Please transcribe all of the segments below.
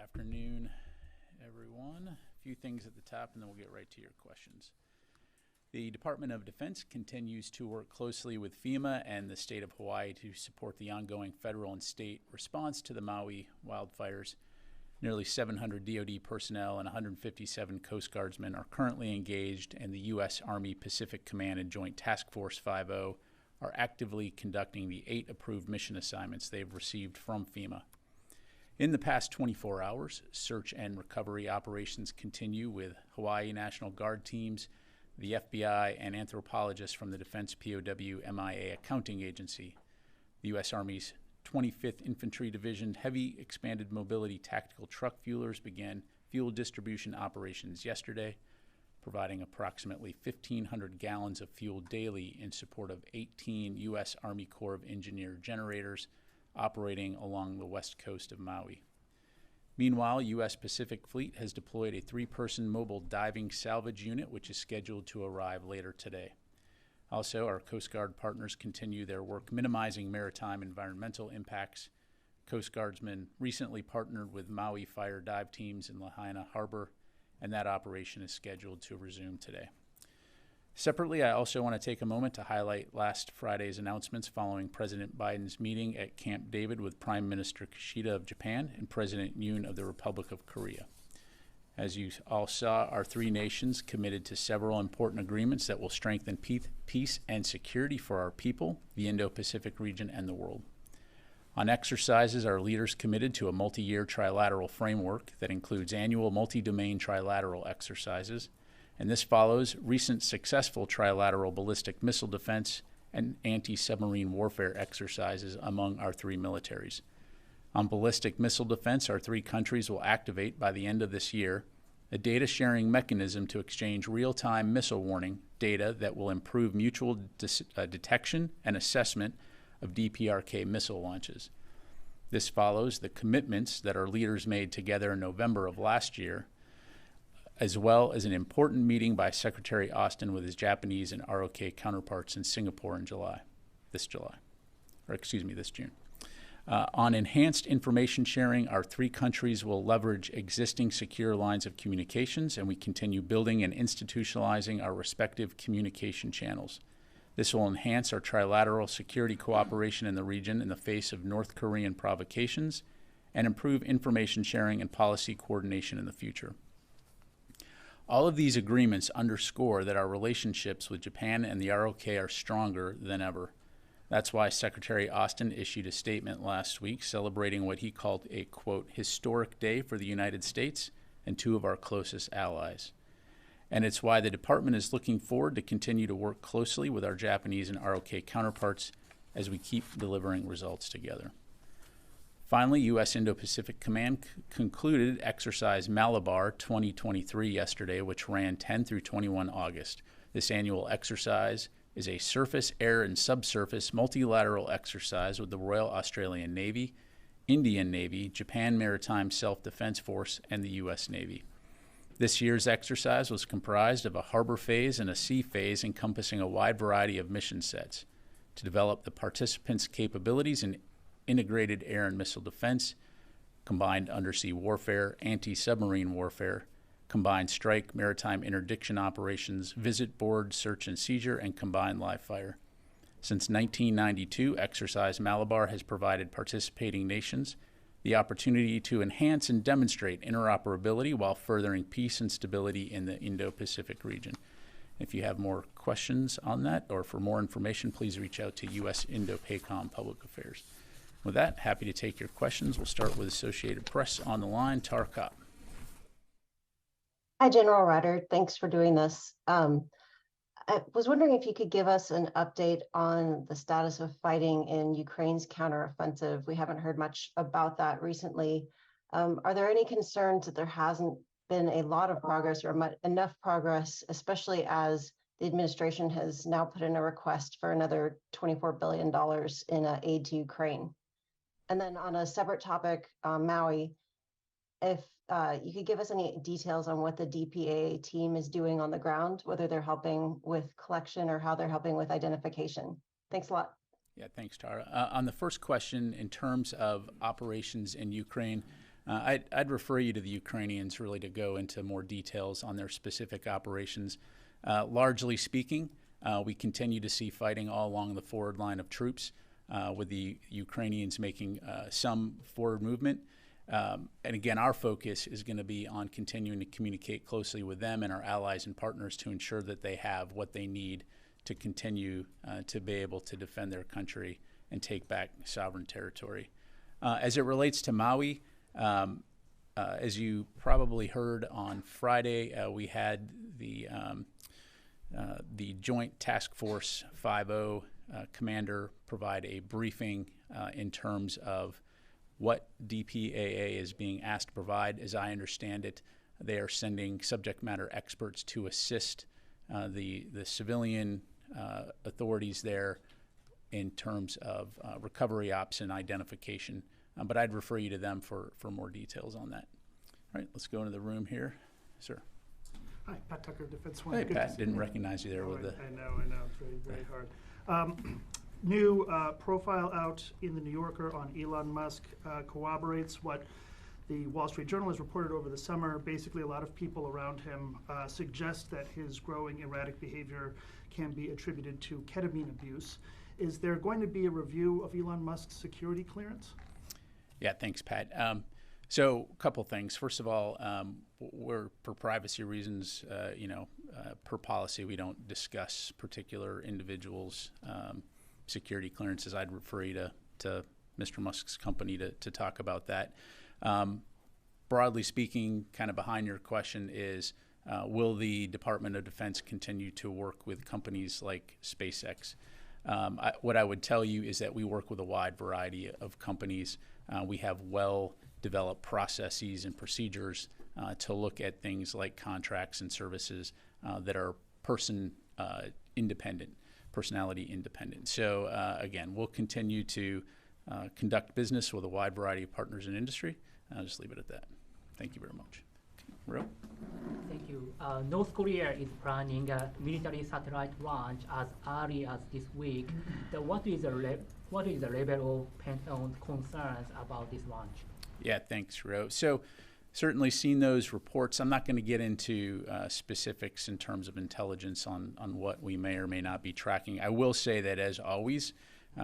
Afternoon, everyone. A few things at the top, and then we'll get right to your questions. The Department of Defense continues to work closely with FEMA and the state of Hawaii to support the ongoing federal and state response to the Maui wildfires. Nearly 700 DoD personnel and 157 Coast Guardsmen are currently engaged, and the U.S. Army Pacific Command and Joint Task Force 5 are actively conducting the 8 approved mission assignments they've received from FEMA. In the past 24 hours, search and recovery operations continue with Hawaii National Guard teams, the FBI, and anthropologists from the Defense POW MIA Accounting Agency. The U.S. Army's 25th Infantry Division Heavy Expanded Mobility Tactical Truck Fuelers began fuel distribution operations yesterday, providing approximately 1,500 gallons of fuel daily in support of 18 U.S. Army Corps of Engineer generators operating along the west coast of Maui. Meanwhile, U.S. Pacific Fleet has deployed a 3-person mobile diving salvage unit, which is scheduled to arrive later today. Also, our Coast Guard partners continue their work minimizing maritime environmental impacts. Coast Guardsmen recently partnered with Maui fire dive teams in Lahaina Harbor, and that operation is scheduled to resume today. Separately, I also want to take a moment to highlight last Friday's announcements following President Biden's meeting at Camp David with Prime Minister Kishida of Japan and President Yoon of the Republic of Korea. As you all saw, our 3 nations committed to several important agreements that will strengthen peace and security for our people, the Indo-Pacific region, and the world. On exercises, our leaders committed to a multi-year trilateral framework that includes annual multi-domain trilateral exercises, and this follows recent successful trilateral ballistic missile defense and anti-submarine warfare exercises among our 3 militaries. On ballistic missile defense, our 3 countries will activate by the end of this year a data-sharing mechanism to exchange real-time missile warning data that will improve mutual detection and assessment of DPRK missile launches. This follows the commitments that our leaders made together in November of last year, as well as an important meeting by Secretary Austin with his Japanese and ROK counterparts in Singapore in this June. On enhanced information sharing, our 3 countries will leverage existing secure lines of communications, and we continue building and institutionalizing our respective communication channels. This will enhance our trilateral security cooperation in the region in the face of North Korean provocations and improve information sharing and policy coordination in the future. All of these agreements underscore that our relationships with Japan and the ROK are stronger than ever. That's why Secretary Austin issued a statement last week celebrating what he called a, quote, historic day for the United States and 2 of our closest allies. And it's why the department is looking forward to continue to work closely with our Japanese and ROK counterparts as we keep delivering results together. Finally, U.S. Indo-Pacific Command concluded Exercise Malabar 2023 yesterday, which ran 10 through 21 August. This annual exercise is a surface, air, and subsurface multilateral exercise with the Royal Australian Navy, Indian Navy, Japan Maritime Self-Defense Force, and the U.S. Navy. This year's exercise was comprised of a harbor phase and a sea phase encompassing a wide variety of mission sets to develop the participants' capabilities in integrated air and missile defense, combined undersea warfare, anti-submarine warfare, combined strike, maritime interdiction operations, visit board, search and seizure, and combined live fire. Since 1992, Exercise Malabar has provided participating nations the opportunity to enhance and demonstrate interoperability while furthering peace and stability in the Indo-Pacific region. If you have more questions on that or for more information, please reach out to U.S. Indo-PACOM Public Affairs. With that, happy to take your questions. We'll start with Associated Press on the line. Tara Kopp. Hi, General Ryder. Thanks for doing this. I was wondering if you could give us an update on the status of fighting in Ukraine's counteroffensive. We haven't heard much about that recently. Are there any concerns that there hasn't been a lot of progress or enough progress, especially as the administration has now put in a request for another $24 billion in aid to Ukraine? And then on a separate topic, Maui, if you could give us any details on what the DPA team is doing on the ground, whether they're helping with collection or how they're helping with identification. Thanks a lot. Yeah, thanks, Tara. On the first question, in terms of operations in Ukraine, I'd refer you to the Ukrainians really to go into more details on their specific operations. Largely speaking, we continue to see fighting all along the forward line of troops, with the Ukrainians making some forward movement. And again, our focus is going to be on continuing to communicate closely with them and our allies and partners to ensure that they have what they need to continue to be able to defend their country and take back sovereign territory. As it relates to Maui, as you probably heard on Friday, we had the Joint Task Force 5 commander provide a briefing in terms of what DPAA is being asked to provide. As I understand it, they are sending subject matter experts to assist the civilian authorities there in terms of recovery ops and identification. But I'd refer you to them for more details on that. All right, let's go into the room here. Sir. Hi, Pat Tucker, Defense One. Hey, Pat, didn't recognize you there with the... I know, it's very hard. New profile out in the New Yorker on Elon Musk corroborates what the Wall Street Journal has reported over the summer. Basically, a lot of people around him suggest that his growing erratic behavior can be attributed to ketamine abuse. Is there going to be a review of Elon Musk's security clearance? Yeah, thanks, Pat. So a couple things. First of all, we're, for privacy reasons, per policy, we don't discuss particular individuals' security clearances. I'd refer you to Mr. Musk's company to talk about that. Broadly speaking, kind of behind your question is, will the Department of Defense continue to work with companies like SpaceX? What I would tell you is that we work with a wide variety of companies. We have well-developed processes and procedures to look at things like contracts and services that are personality independent. So again, we'll continue to conduct business with a wide variety of partners in industry. I'll just leave it at that. Thank you very much. Ro? Thank you. North Korea is planning a military satellite launch as early as this week. What is the level of Pentagon concerns about this launch? Yeah, thanks, Ro. So certainly seen those reports. I'm not going to get into specifics in terms of intelligence on what we may or may not be tracking. I will say that, as always,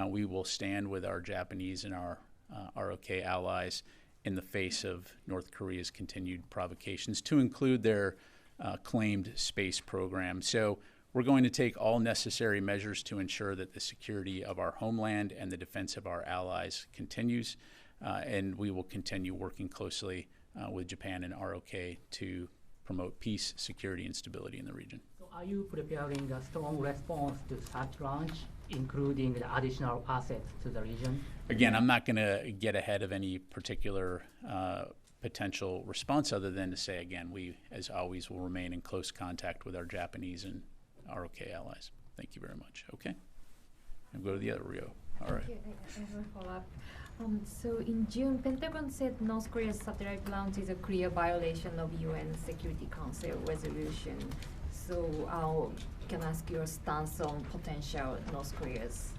we will stand with our Japanese and our ROK allies in the face of North Korea's continued provocations, to include their claimed space program. So we're going to take all necessary measures to ensure that the security of our homeland and the defense of our allies continues, and we will continue working closely with Japan and ROK to promote peace, security, and stability in the region. So are you preparing a strong response to such launch, including the additional assets to the region? Again, I'm not going to get ahead of any particular potential response, other than to say, again, we, as always, will remain in close contact with our Japanese and ROK allies. Thank you very much. Okay? And go to the other Rio. All right. Thank you. I have a follow-up. So in June, Pentagon said North Korea's satellite launch is a clear violation of UN Security Council resolution. So can I ask your stance on potential North Korea's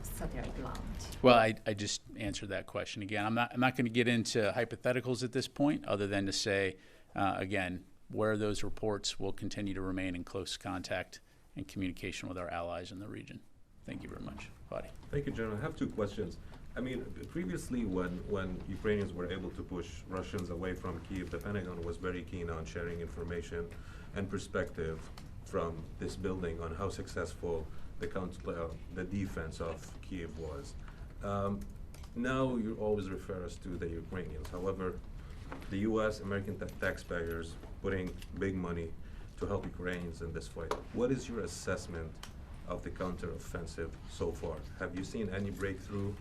satellite launch? Well, I just answered that question again. I'm not going to get into hypotheticals at this point, other than to say, again, where those reports will continue to remain in close contact and communication with our allies in the region. Thank you very much. Fadi. Thank you, General. I have two questions. I mean, previously when Ukrainians were able to push Russians away from Kyiv, the Pentagon was very keen on sharing information and perspective from this building on how successful the defense of Kyiv was. Now you always refer us to the Ukrainians. However, the U.S., American taxpayers putting big money to help Ukrainians in this fight. What is your assessment of the counteroffensive so far? Have you seen any breakthrough?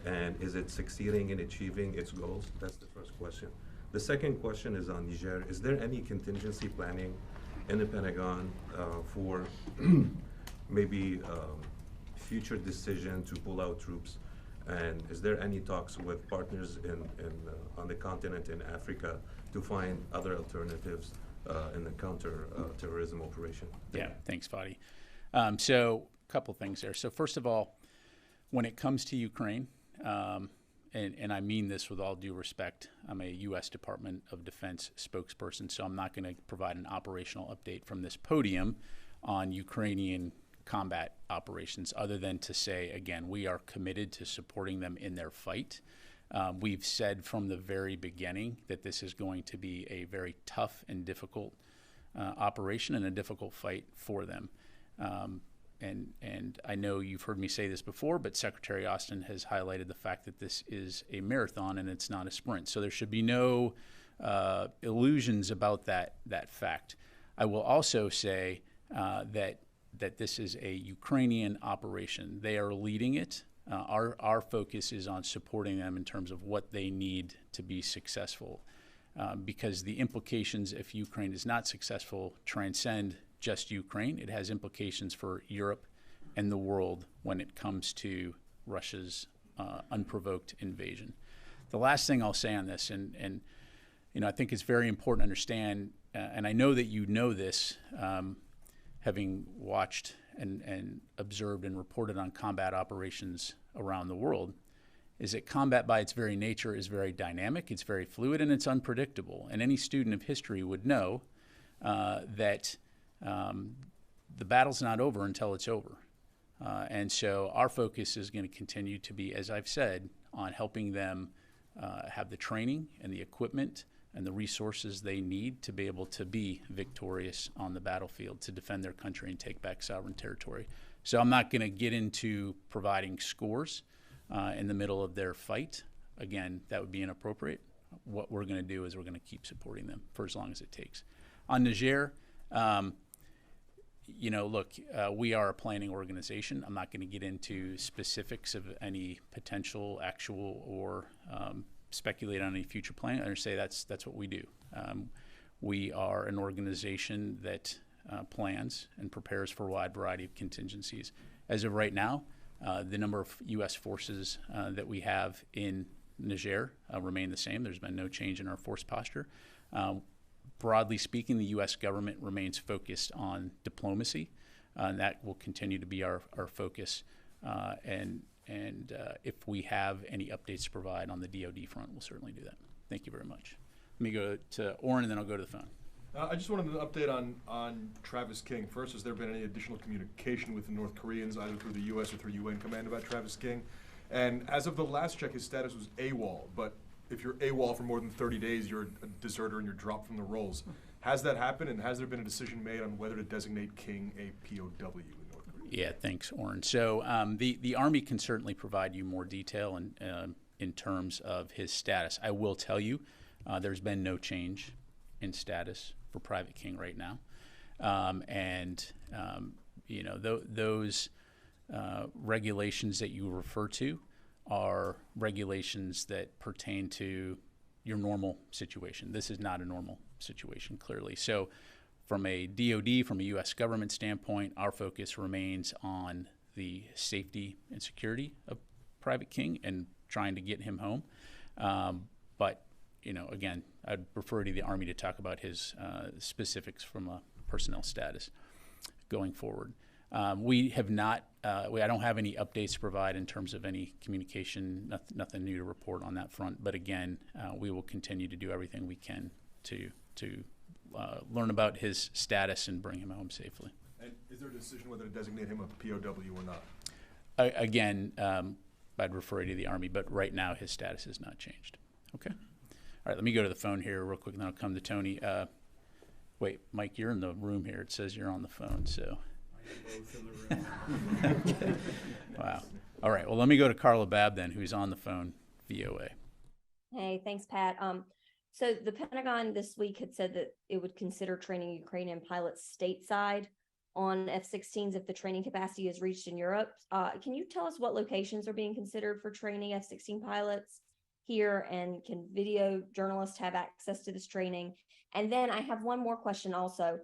And is it succeeding in achieving its goals? That's the first question. The second question is on Niger. Is there any contingency planning in the Pentagon for maybe future decision to pull out troops? And is there any talks with partners on the continent in Africa to find other alternatives in the counter-terrorism operation? Yeah, thanks, Fadi. So a couple things there. So first of all, when it comes to Ukraine, and I mean this with all due respect, I'm a U.S. Department of Defense spokesperson, so I'm not going to provide an operational update from this podium on Ukrainian combat operations, other than to say, again, we are committed to supporting them in their fight. We've said from the very beginning that this is going to be a very tough and difficult operation and a difficult fight for them. And I know you've heard me say this before, but Secretary Austin has highlighted the fact that this is a marathon and it's not a sprint. So there should be no illusions about that fact. I will also say that this is a Ukrainian operation. They are leading it. Our focus is on supporting them in terms of what they need to be successful, because the implications if Ukraine is not successful transcend just Ukraine. It has implications for Europe and the world when it comes to Russia's unprovoked invasion. The last thing I'll say on this, and I think it's very important to understand, and I know that you know this, having watched and observed and reported on combat operations around the world, is that combat by its very nature is very dynamic, it's very fluid, and it's unpredictable. And any student of history would know that the battle's not over until it's over. And so our focus is going to continue to be, as I've said, on helping them have the training and the equipment and the resources they need to be able to be victorious on the battlefield, to defend their country and take back sovereign territory. So I'm not going to get into providing scores in the middle of their fight. Again, that would be inappropriate. What we're going to do is we're going to keep supporting them for as long as it takes. On Niger, look, we are a planning organization. I'm not going to get into specifics of any potential, actual, or speculate on any future plan. I say that's what we do. We are an organization that plans and prepares for a wide variety of contingencies. As of right now, the number of U.S. forces that we have in Niger remain the same. There's been no change in our force posture. Broadly speaking, the U.S. government remains focused on diplomacy, and that will continue to be our focus. And if we have any updates to provide on the DoD front, we'll certainly do that. Thank you very much. Let me go to Oren, and then I'll go to the phone. I just wanted an update on Travis King. First, has there been any additional communication with the North Koreans, either through the U.S. or through UN Command, about Travis King? And as of the last check, his status was AWOL, but if you're AWOL for more than 30 days, you're a deserter and you're dropped from the rolls. Has that happened, and has there been a decision made on whether to designate King a POW in North Korea? Yeah, thanks, Oren. So the Army can certainly provide you more detail in terms of his status. I will tell you there's been no change in status for Private King right now. Those regulations that you refer to are regulations that pertain to your normal situation. This is not a normal situation, clearly. So from a DoD, from a U.S. government standpoint, our focus remains on the safety and security of Private King and trying to get him home. But again, I'd refer to the Army to talk about his specifics from a personnel status going forward. We have not, I don't have any updates to provide in terms of any communication, nothing new to report on that front. But again, we will continue to do everything we can to learn about his status and bring him home safely. And is there a decision whether to designate him a POW or not? Again, I'd refer you to the Army, but right now his status has not changed. Okay. All right, let me go to the phone here real quick, and then I'll come to Tony. Wait, Mike, you're in the room here. It says you're on the phone, so. Both in the room. Wow. All right. Well, let me go to Carla Babb then, who's on the phone, VOA. Hey, thanks, Pat. So the Pentagon this week had said that it would consider training Ukrainian pilots stateside on F-16s if the training capacity is reached in Europe. Can you tell us what locations are being considered for training F-16 pilots here, and can video journalists have access to this training? And then I have one more question also.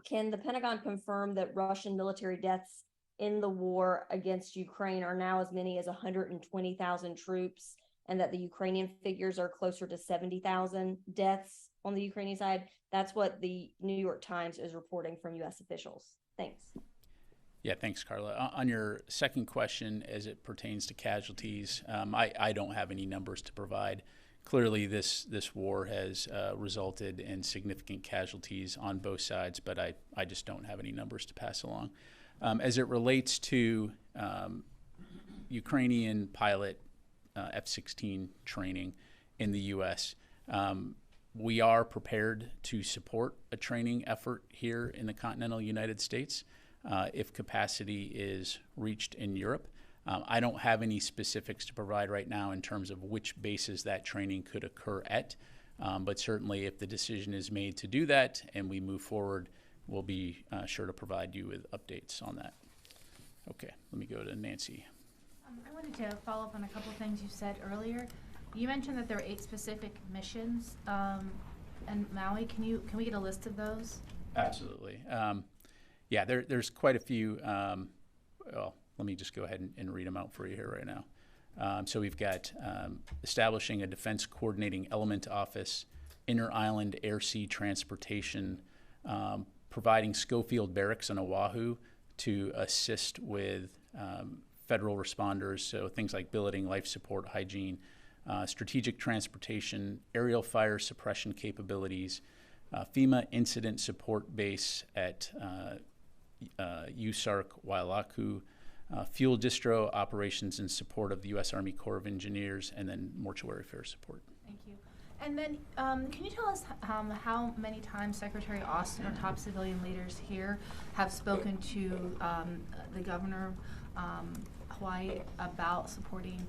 Can the Pentagon confirm that Russian military deaths in the war against Ukraine are now as many as 120,000 troops, and that the Ukrainian figures are closer to 70,000 deaths on the Ukrainian side? That's what the New York Times is reporting from U.S. officials. Thanks. Yeah, thanks, Carla. On your second question, as it pertains to casualties, I don't have any numbers to provide. Clearly, this war has resulted in significant casualties on both sides, but I just don't have any numbers to pass along. As it relates to Ukrainian pilot F-16 training in the U.S., we are prepared to support a training effort here in the continental United States if capacity is reached in Europe. I don't have any specifics to provide right now in terms of which bases that training could occur at, but certainly if the decision is made to do that and we move forward, we'll be sure to provide you with updates on that. Okay, let me go to Nancy. I wanted to follow up on a couple things you said earlier. You mentioned that there are 8 specific missions in Maui. Can we get a list of those? Absolutely. Yeah, there's quite a few. Well, let me just go ahead and read them out for you here right now. So we've got establishing a defense coordinating element office, inter-island air-sea transportation, providing Schofield Barracks on Oahu to assist with federal responders, so things like billeting, life support, hygiene, strategic transportation, aerial fire suppression capabilities, FEMA incident support base at USARK Wailaku, fuel distro operations in support of the U.S. Army Corps of Engineers, and then mortuary affairs support. Thank you. And then can you tell us how many times Secretary Austin or top civilian leaders here have spoken to the governor of Hawaii about supporting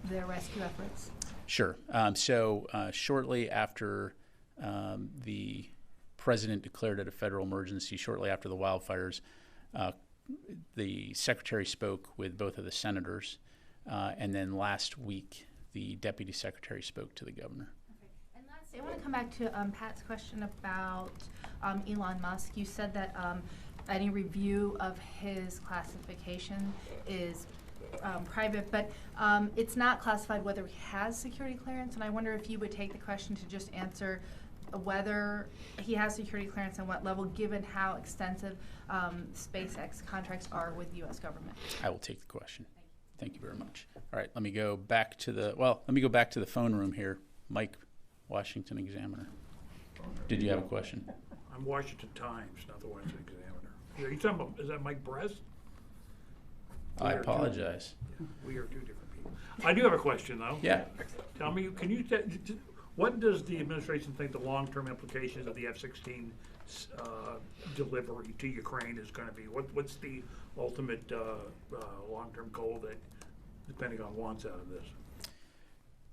their rescue efforts? Sure. So shortly after the president declared it a federal emergency, shortly after the wildfires, the secretary spoke with both of the senators, and then last week the deputy secretary spoke to the governor. Okay. And lastly, I want to come back to Pat's question about Elon Musk. You said that any review of his classification is private, but it's not classified whether he has security clearance, and I wonder if you would take the question to just answer whether he has security clearance and what level, given how extensive SpaceX contracts are with the U.S. government. I will take the question. Thank you very much. All right, let me go back to the phone room here. Mike, Washington Examiner. Did you have a question? I'm Washington Times, not the Washington Examiner. Are you talking about, is that Mike Brest? I apologize. We are two different people. I do have a question, though. Yeah. Tell me, what does the administration think the long-term implications of the F-16 delivery to Ukraine is going to be? What's the ultimate long-term goal that the Pentagon wants out of this?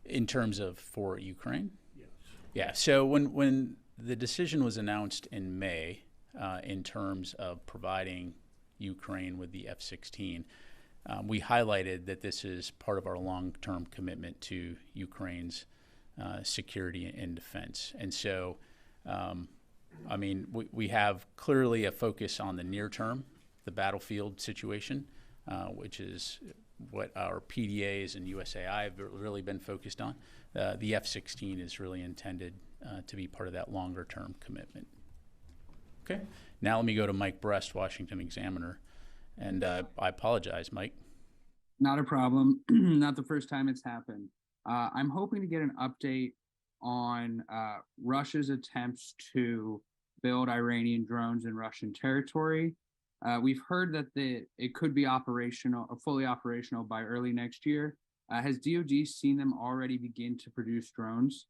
In terms of for Ukraine? Yes. Yeah, so when the decision was announced in May in terms of providing Ukraine with the F-16, we highlighted that this is part of our long-term commitment to Ukraine's security and defense. And so, I mean, we have clearly a focus on the near term, the battlefield situation, which is what our PDAs and USAI have really been focused on. The F-16 is really intended to be part of that longer term commitment. Okay, now let me go to Mike Brest, Washington Examiner. And I apologize, Mike. Not a problem. Not the first time it's happened. I'm hoping to get an update on Russia's attempts to build Iranian drones in Russian territory. We've heard that it could be operational, or fully operational, by early next year. Has DoD seen them already begin to produce drones?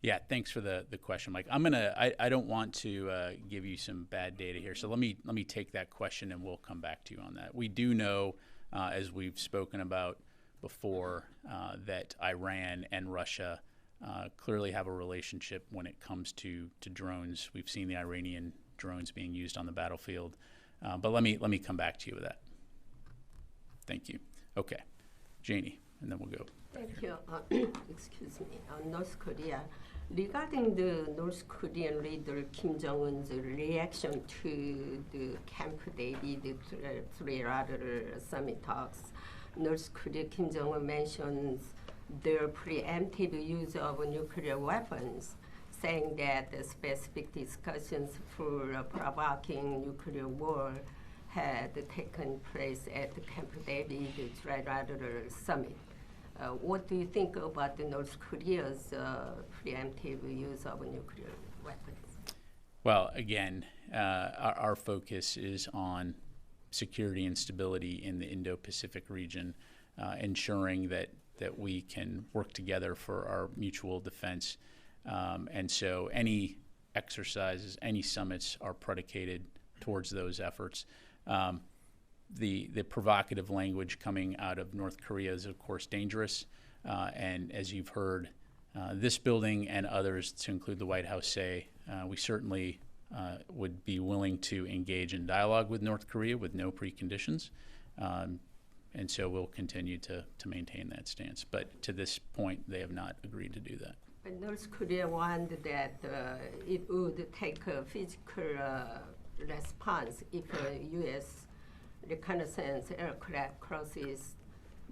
Yeah, thanks for the question, Mike. I don't want to give you some bad data here, so let me take that question and we'll come back to you on that. We do know, as we've spoken about before, that Iran and Russia clearly have a relationship when it comes to drones. We've seen the Iranian drones being used on the battlefield, but let me come back to you with that. Thank you. Okay, Janie, and then we'll go. Thank you. Excuse me. North Korea. Regarding the North Korean leader Kim Jong-un's reaction to the Camp David trilateral summit talks, North Korea Kim Jong-un mentions their preemptive use of nuclear weapons, saying that the specific discussions for provoking nuclear war had taken place at the Camp David Trilateral Summit. What do you think about the North Korea's preemptive use of nuclear weapons? Well, again, our focus is on security and stability in the Indo-Pacific region, ensuring that we can work together for our mutual defense. And so any exercises, any summits are predicated towards those efforts. The provocative language coming out of North Korea is, of course, dangerous. And as you've heard, this building and others, to include the White House, say we certainly would be willing to engage in dialogue with North Korea with no preconditions. And so we'll continue to maintain that stance. But to this point, they have not agreed to do that. But North Korea warned that it would take a physical response if a U.S. reconnaissance aircraft crosses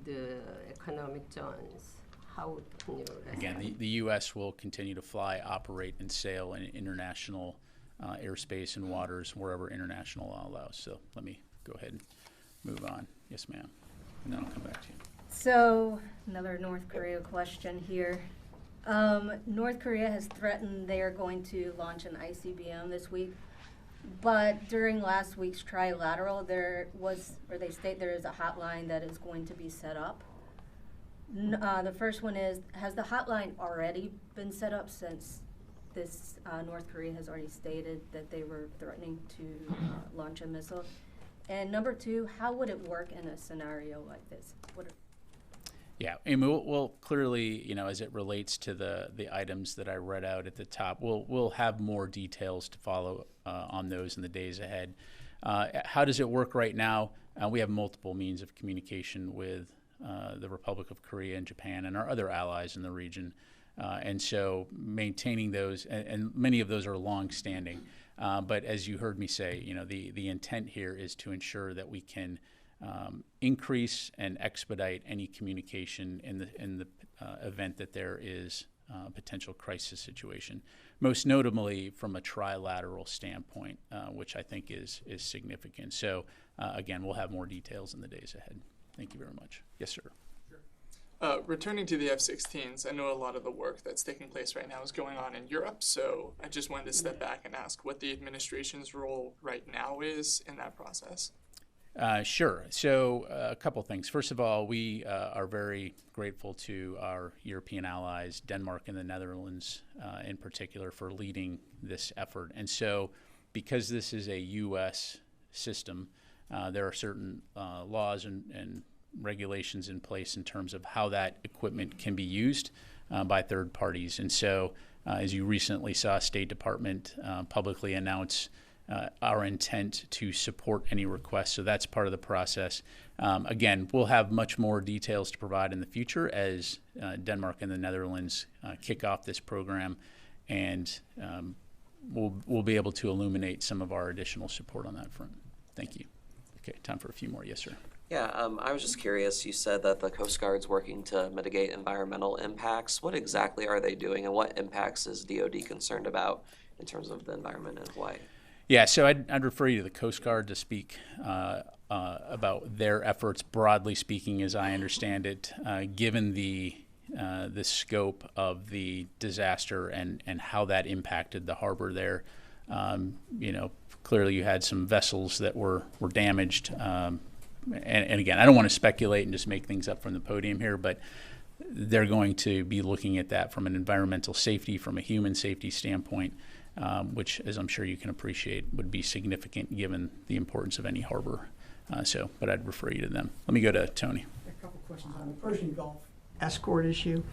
the economic zones. How can you respond? Again, the U.S. will continue to fly, operate, and sail in international airspace and waters wherever international law allows. So let me go ahead and move on. Yes, ma'am. And then I'll come back to you. So, another North Korea question here. North Korea has threatened they are going to launch an ICBM this week, but during last week's trilateral, they state there is a hotline that is going to be set up. The first one is, has the hotline already been set up since this North Korea has already stated that they were threatening to launch a missile? And number two, how would it work in a scenario like this? Yeah, and we'll clearly, as it relates to the items that I read out at the top, we'll have more details to follow on those in the days ahead. How does it work right now? We have multiple means of communication with the Republic of Korea and Japan and our other allies in the region. And so maintaining those, and many of those are long-standing. But as you heard me say, the intent here is to ensure that we can increase and expedite any communication in the event that there is a potential crisis situation. Most notably from a trilateral standpoint, which I think is significant. So again, we'll have more details in the days ahead. Thank you very much. Yes, sir. Returning to the F-16s, I know a lot of the work that's taking place right now is going on in Europe, so I just wanted to step back and ask what the administration's role right now is in that process. Sure. So a couple things. First of all, we are very grateful to our European allies, Denmark and the Netherlands in particular, for leading this effort. And so because this is a U.S. system, there are certain laws and regulations in place in terms of how that equipment can be used by third parties. And so as you recently saw, State Department publicly announce our intent to support any requests. So that's part of the process. Again, we'll have much more details to provide in the future as Denmark and the Netherlands kick off this program, and we'll be able to illuminate some of our additional support on that front. Thank you. Okay, time for a few more. Yes, sir. Yeah, I was just curious. You said that the Coast Guard's working to mitigate environmental impacts. What exactly are they doing, and what impacts is DoD concerned about in terms of the environment in Hawaii? Yeah, so I'd refer you to the Coast Guard to speak about their efforts, broadly speaking, as I understand it, given the scope of the disaster and how that impacted the harbor there. Clearly you had some vessels that were damaged. And again, I don't want to speculate and just make things up from the podium here, but they're going to be looking at that from an environmental safety, from a human safety standpoint, which, as I'm sure you can appreciate, would be significant given the importance of any harbor. But I'd refer you to them. Let me go to Tony. A couple questions on the Persian Gulf escort issue.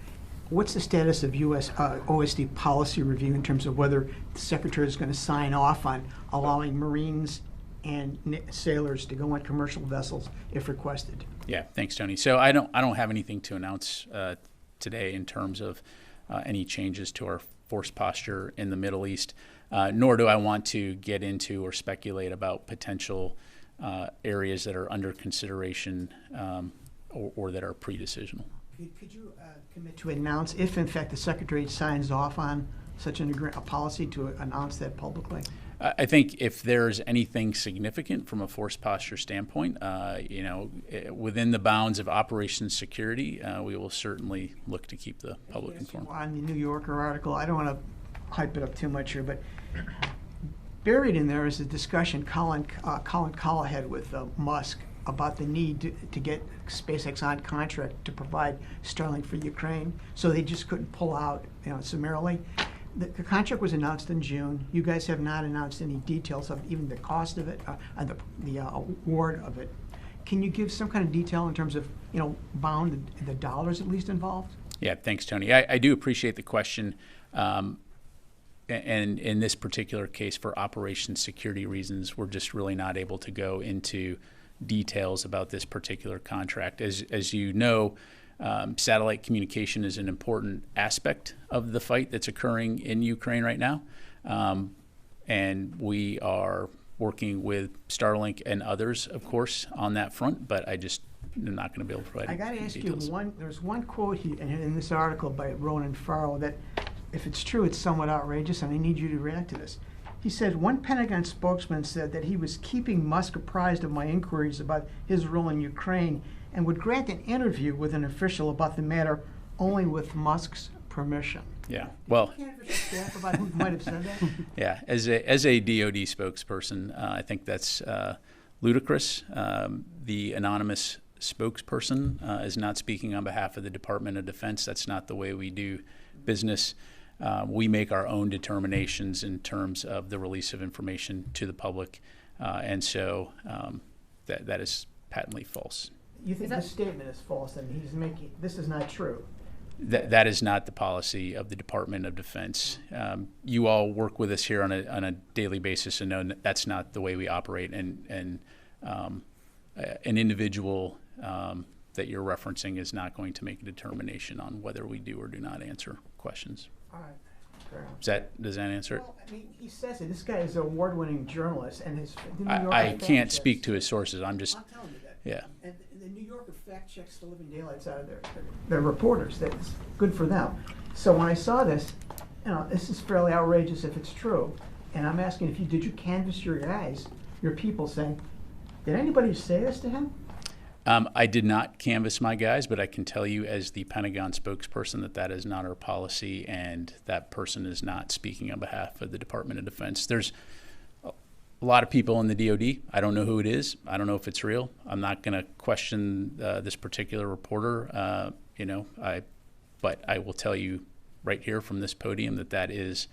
What's the status of U.S. OSD policy review in terms of whether the Secretary is going to sign off on allowing Marines and sailors to go on commercial vessels if requested? Yeah, thanks, Tony. So I don't have anything to announce today in terms of any changes to our force posture in the Middle East, nor do I want to get into or speculate about potential areas that are under consideration or that are pre-decisional. Could you commit to announce if, in fact, the Secretary signs off on such a policy to announce that publicly? I think if there's anything significant from a force posture standpoint, within the bounds of operations security, we will certainly look to keep the public informed. On the New Yorker article, I don't want to hype it up too much here, but buried in there is a discussion Colin Kahl had with Musk about the need to get SpaceX on contract to provide Starlink for Ukraine, so they just couldn't pull out, summarily. The contract was announced in June. You guys have not announced any details of even the cost of it, the award of it. Can you give some kind of detail in terms of, bound the dollars at least involved? Yeah, thanks, Tony. I do appreciate the question. And in this particular case, for operations security reasons, we're just really not able to go into details about this particular contract. As you know, satellite communication is an important aspect of the fight that's occurring in Ukraine right now. And we are working with Starlink and others, of course, on that front, but I just am not going to be able to provide I got to ask details. you, there's one quote here in this article by Ronan Farrow that, if it's true, it's somewhat outrageous, and I need you to react to this. He said, one Pentagon spokesman said that he was keeping Musk apprised of my inquiries about his role in Ukraine and would grant an interview with an official about the matter only with Musk's permission. Yeah, well, staff about who might have said that? yeah, as a DoD spokesperson, I think that's ludicrous. The anonymous spokesperson is not speaking on behalf of the Department of Defense. That's not the way we do business. We make our own determinations in terms of the release of information to the public, and so that is patently false. You think this statement is false, and this is not true? That is not the policy of the Department of Defense. You all work with us here on a daily basis and know that's not the way we operate. And an individual that you're referencing is not going to make a determination on whether we do or do not answer questions. All right. Does that answer it? Well, I mean, he says it. This guy is an award-winning journalist, and the New Yorker I fact can't checks. speak to his sources. I'm just. I'm telling you that. Yeah. And the New Yorker fact checks the living daylights out of their reporters. That's good for them. So when I saw this, this is fairly outrageous if it's true. And I'm asking did you canvass your guys, your people, saying, did anybody say this to him? I did not canvass my guys, but I can tell you as the Pentagon spokesperson that is not our policy, and that person is not speaking on behalf of the Department of Defense. There's a lot of people in the DoD. I don't know who it is. I don't know if it's real. I'm not going to question this particular reporter, but I will tell you right here from this podium that is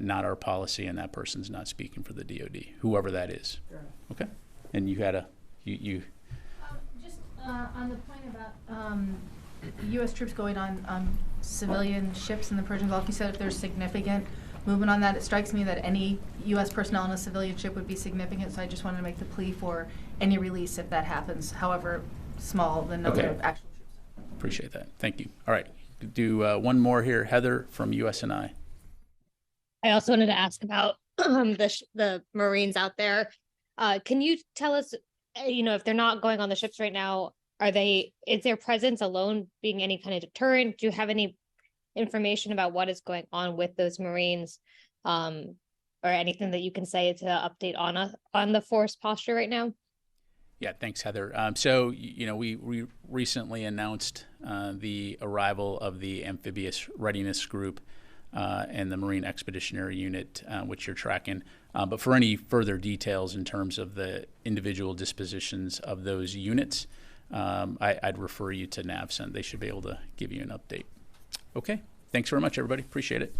not our policy, and that person's not speaking for the DoD, whoever that is. Fair enough. Okay? And you had you on the point about U.S. troops going on civilian ships in the Persian Gulf, you said if there's significant movement on that, it strikes me that any U.S. personnel on a civilian ship would be significant, so I just wanted to make the plea for any release if that happens, however small the number of actual troops. Appreciate that. Thank you. All right. Do one more here. Heather from USNI. I also wanted to ask about the Marines out there. Can you tell us, if they're not going on the ships right now, is their presence alone being any kind of deterrent? Do you have any information about what is going on with those Marines, or anything that you can say to update on the force posture right now? Yeah, thanks, Heather. So, we recently announced the arrival of the Amphibious Readiness Group and the Marine Expeditionary Unit, which you're tracking. But for any further details in terms of the individual dispositions of those units, I'd refer you to NAVCENT. They should be able to give you an update. Okay, thanks very much, everybody. Appreciate it.